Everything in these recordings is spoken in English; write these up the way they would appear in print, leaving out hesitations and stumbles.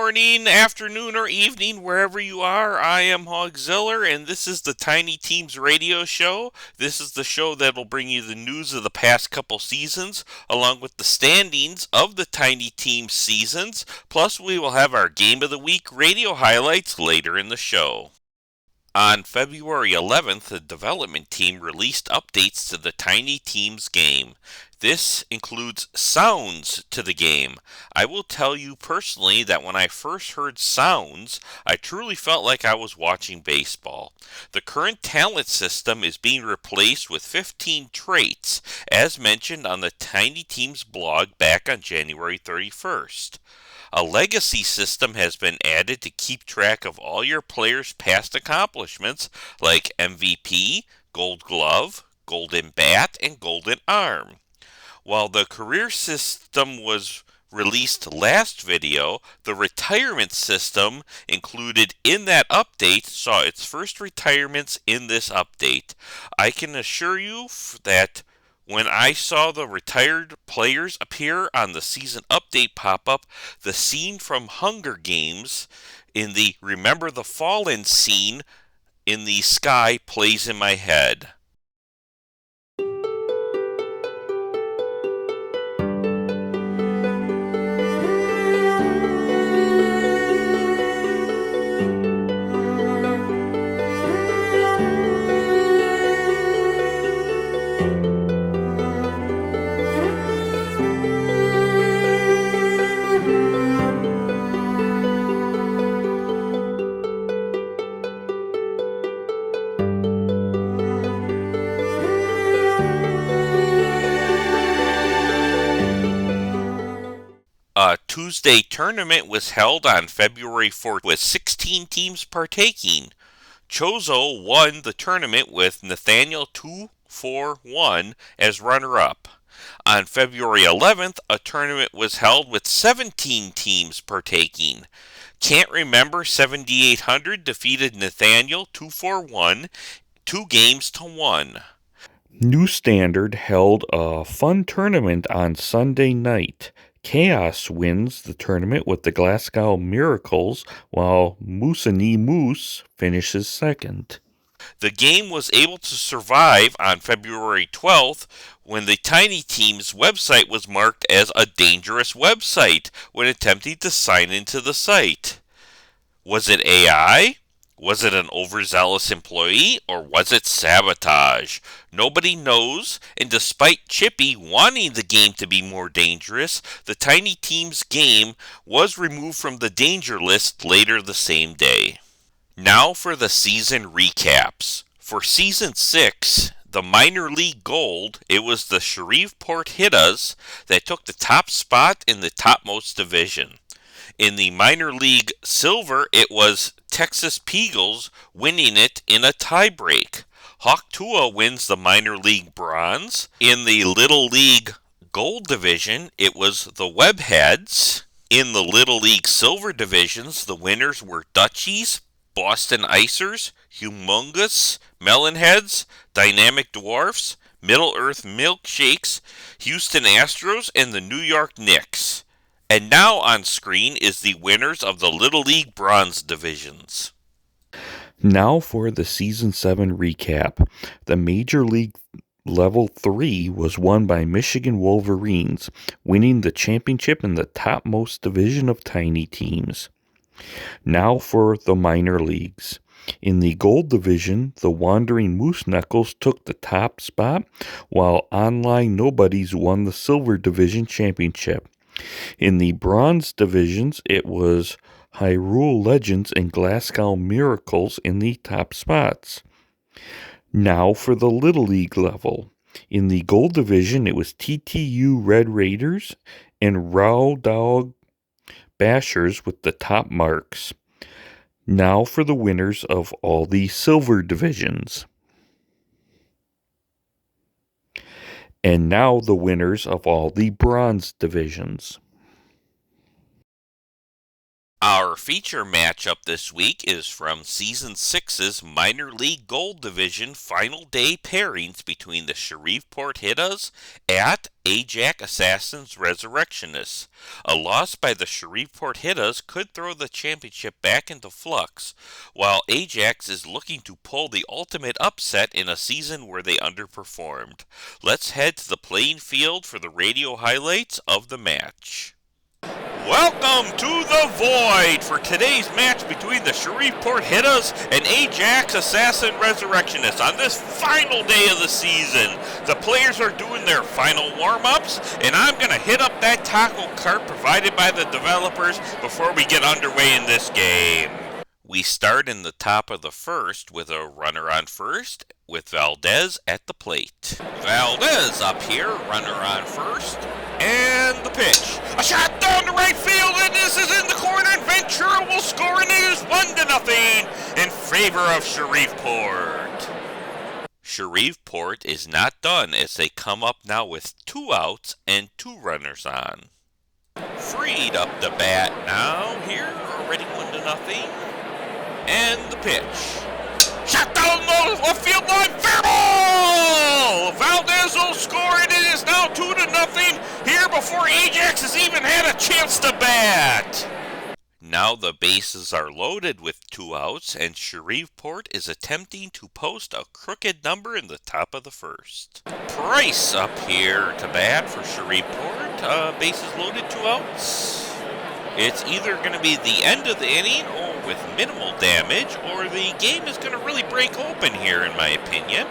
morning, afternoon, or evening, wherever you are. I am Hogziller, and this is the Tiny Teams Radio Show. This is the show that will bring you the news of the past couple seasons, along with the standings of the Tiny Team seasons. Plus, we will have our Game of the Week radio highlights later in the show. On February 11th, the development team released updates to the Tiny Teams game. This includes sounds to the game. I will tell you personally that when I first heard sounds, I truly felt like I was watching baseball. The current talent system is being replaced with 15 traits, as mentioned on the Tiny Teams blog back on January 31st. A legacy system has been added to keep track of all your players' past accomplishments like MVP, Gold Glove, Golden Bat, and Golden Arm. While the career system was released last video, the retirement system included in that update saw its first retirements in this update. I can assure you that when I saw the retired players appear on the season update pop up, the scene from Hunger Games in the Remember the Fallen scene in the sky plays in my head. A Tuesday tournament was held on February 4th with 16 teams partaking. Chozo won the tournament with Nathaniel 241 as runner-up. On February 11th, a tournament was held with 17 teams partaking. Can't Remember 7800 defeated Nathaniel 241 2-1. New Standard held a fun tournament on Sunday night. Chaos wins the tournament with the Glasgow Miracles, while Moosonee Moose finishes second. The game was able to survive on February 12th when the Tiny Team's website was marked as a dangerous website when attempting to sign into the site. Was it AI? Was it an overzealous employee, or was it sabotage? Nobody knows, and despite Chippy wanting the game to be more dangerous, the Tiny Team's game was removed from the danger list later the same day. Now for the season recaps. For Season 6, the Minor League Gold, it was the Shreveport Hittas that took the top spot in the topmost division. In the Minor League Silver, it was Texas Peagles winning it in a tiebreak. Hawktua wins the Minor League Bronze. In the Little League Gold Division, it was the Webheads. In the Little League Silver Divisions, the winners were Dutchies, Boston Icers, Humongous, Melonheads, Dynamic Dwarfs, Middle Earth Milkshakes, Houston Astros, and the New York Knicks. And now on screen is the winners of the Little League Bronze divisions. Now for the Season 7 recap. The Major League Level 3 was won by Michigan Wolverines, winning the championship in the topmost division of Tiny Teams. Now for the minor leagues. In the Gold Division, the Wandering Moose Knuckles took the top spot, while Online Nobodies won the Silver Division championship. In the Bronze Divisions, it was Hyrule Legends and Glasgow Miracles in the top spots. Now for the Little League level. In the Gold Division, it was TTU Red Raiders and Raw Dog Bashers with the top marks. Now for the winners of all the Silver Divisions. And now the winners of all the Bronze Divisions. Our feature matchup this week is from Season 6's Minor League Gold Division Final Day pairings between the Shreveport Hittas at Ajax Assassins Resurrectionists. A loss by the Shreveport Hittas could throw the championship back into flux, while Ajax is looking to pull the ultimate upset in a season where they underperformed. Let's head to the playing field for the radio highlights of the match. Welcome to the Void for today's match between the Shreveport Hittas and Ajax Assassin Resurrectionists on this final day of the season. The players are doing their final warm-ups, and I'm going to hit up that taco cart provided by the developers before we get underway in this game. We start in the top of the first with a runner on first with Valdez at the plate. Valdez up here, runner on first. And the pitch. A shot down the right field, and this is in the corner, and Ventura will score, and it is 1-0 in favor of Shreveport. Shreveport is not done as they come up now with 2 outs and 2 runners on. Freed up the bat now here, already 1-0. And the pitch. Shot down the left field line, fair ball! Valdez will score, and it is now 2-0 here before Ajax has even had a chance to bat. Now the bases are loaded with 2 outs, and Shreveport is attempting to post a crooked number in the top of the first. Price up here to bat for Shreveport. Bases loaded, 2 outs. It's either going to be the end of the inning or with minimal damage, or the game is going to really break open here, in my opinion.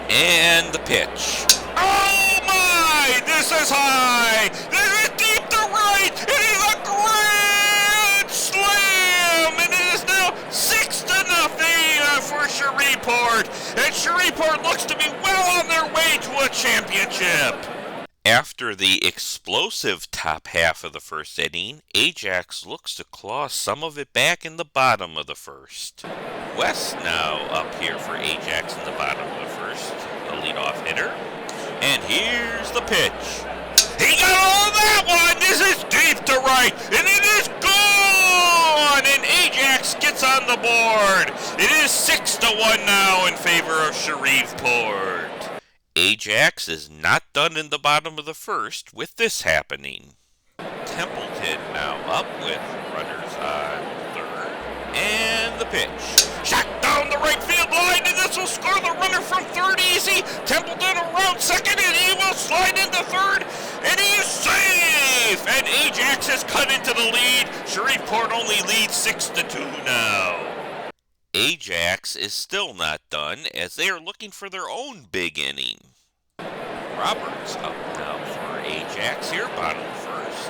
And the pitch. Oh my! This is high! This is deep to right! It is a grand slam! And it is now 6-0 for Shreveport. And Shreveport looks to be well on their way to a championship. After the explosive top half of the first inning, Ajax looks to claw some of it back in the bottom of the first. West now up here for Ajax in the bottom of the first, the leadoff hitter. And here's the pitch. He got all of that one! This is deep to right, and it is gone! And Ajax gets on the board. It is 6-1 now in favor of Shreveport. Ajax is not done in the bottom of the first with this happening. Templeton now up with runners on third. And the pitch. Shot down the right field line, and this will score the runner from third easy. Templeton around second, and he will slide into third, and he is safe! And Ajax has cut into the lead. Shreveport only leads 6-2 now. Ajax is still not done as they are looking for their own big inning. Roberts up now for Ajax here, bottom first.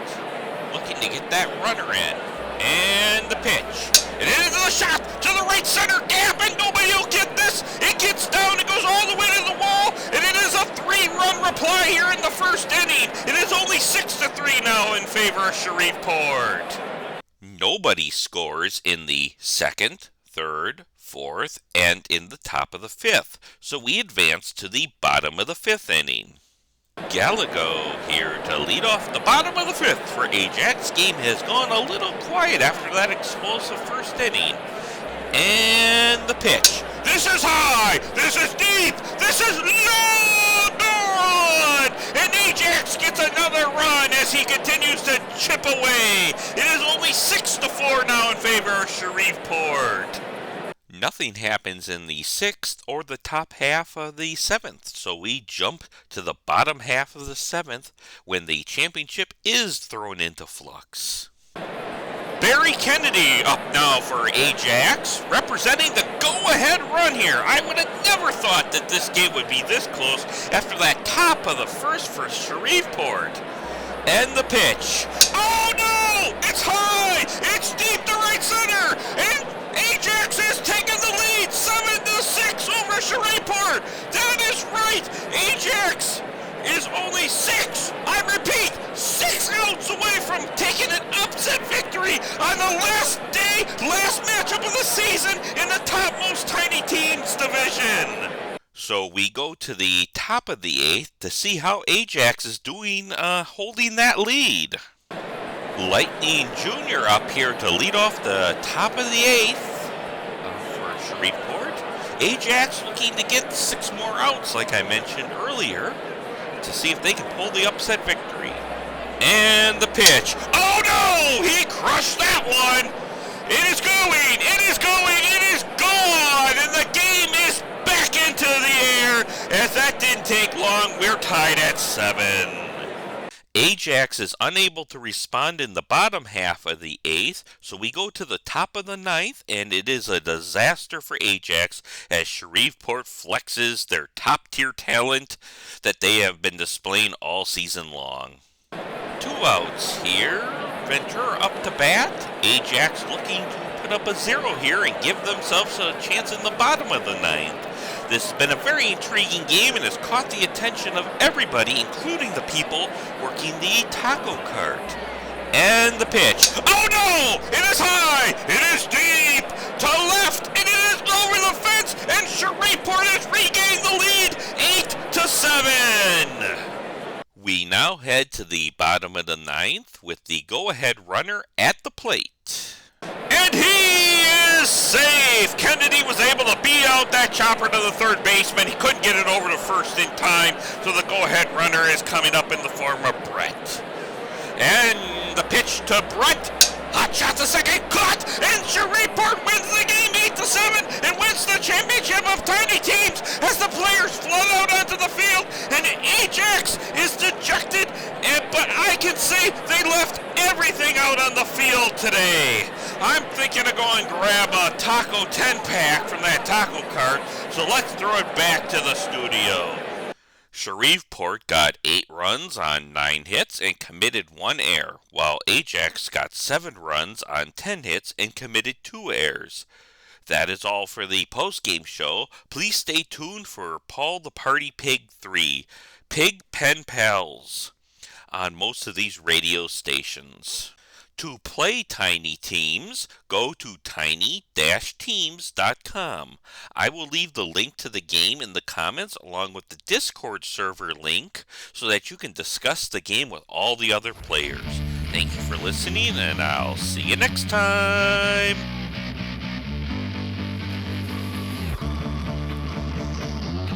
Looking to get that runner in. And the pitch. It is a shot to the right center gap, and nobody will get this. It gets down, it goes all the way to the wall, and it is a 3-run reply here in the first inning. It is only 6-3 now in favor of Shreveport. Nobody scores in the second, third, fourth, and in the top of the fifth, so we advance to the bottom of the fifth inning. Gallego here to lead off the bottom of the fifth for Ajax. Game has gone a little quiet after that explosive first inning. And the pitch. This is high! This is deep! This is no good! And Ajax gets another run as he continues to chip away. It is only 6-4 now in favor of Shreveport. Nothing happens in the sixth or the top half of the seventh, so we jump to the bottom half of the seventh when the championship is thrown into flux. Barry Kennedy up now for Ajax, representing the go-ahead run here. I would have never thought that this game would be this close after that top of the first for Shreveport. And the pitch. Oh no! It's high! It's deep to right center! And Ajax has taken the lead, 7-6 over Shreveport. That is right. Ajax is only 6. I repeat, 6 outs away from taking an upset victory on the last day, last matchup of the season in the topmost tiny teams division. So we go to the top of the eighth to see how Ajax is doing holding that lead. Lightning Jr. up here to lead off the top of the eighth for Shreveport. Ajax looking to get 6 more outs, like I mentioned earlier, to see if they can pull the upset victory. And the pitch. Oh no! He crushed that one! It is going! It is going! It is gone! And the game is back into the air! As that didn't take long, we're tied at 7. Ajax is unable to respond in the bottom half of the 8th, so we go to the top of the 9th, and it is a disaster for Ajax as Shreveport flexes their top-tier talent that they have been displaying all season long. 2 outs here. Ventura up to bat. Ajax looking to put up a 0 here and give themselves a chance in the bottom of the 9th. This has been a very intriguing game and has caught the attention of everybody, including the people working the taco cart. And the pitch. Oh no! It is high! It is deep! To left! And it is over the fence! And Shreveport has regained the lead! 8-7! We now head to the bottom of the 9th with the go-ahead runner at the plate. And he is safe! Kennedy was able to beat out that chopper to the third baseman. He couldn't get it over to first in time, so the go-ahead runner is coming up in the form of Brett. And the pitch to Brett. Hot shot to second, caught, and Shreveport wins the game 8-7 and wins the championship of tiny teams as the players flood out onto the field, and Ajax is dejected, but I can say they left everything out on the field today. I'm thinking of going grab a taco 10-pack from that taco cart, so let's throw it back to the studio. Shreveport got 8 runs on 9 hits and committed 1 error, while Ajax got 7 runs on 10 hits and committed 2 errors. That is all for the post-game show. Please stay tuned for Paul the Party Pig 3, Pig Pen Pals, on most of these radio stations. To play Tiny Teams, go to tiny-teams.com. I will leave the link to the game in the comments along with the Discord server link so that you can discuss the game with all the other players. Thank you for listening, and I'll see you next time.